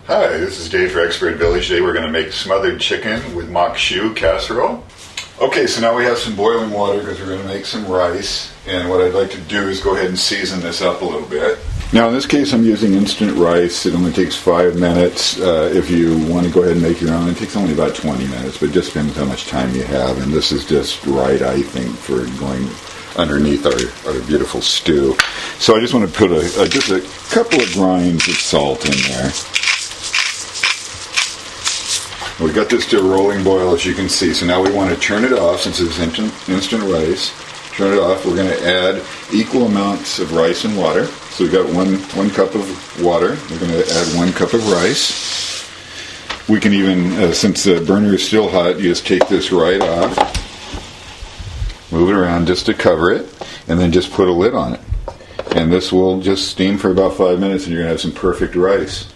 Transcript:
Hi, this is Dave for Expert Village. Today we're going to make smothered chicken with Maque Choux Casserole. Okay, so now we have some boiling water because we're going to make some rice. And what I'd like to do is go ahead and season this up a little bit. Now in this case I'm using instant rice. It only takes 5 minutes. If you want to go ahead and make your own, it takes only about 20 minutes, but it just depends how much time you have. And this is just right, I think, for going underneath our beautiful stew. So I just want to put just a couple of grinds of salt in there. We got this to a rolling boil, as you can see. So now we want to turn it off since it's instant rice. Turn it off. We're going to add equal amounts of rice and water. So we've got one cup of water. We're going to add 1 cup of rice. We can even, since the burner is still hot, you just take this right off, move it around just to cover it, and then just put a lid on it. And this will just steam for about 5 minutes, and you're going to have some perfect rice.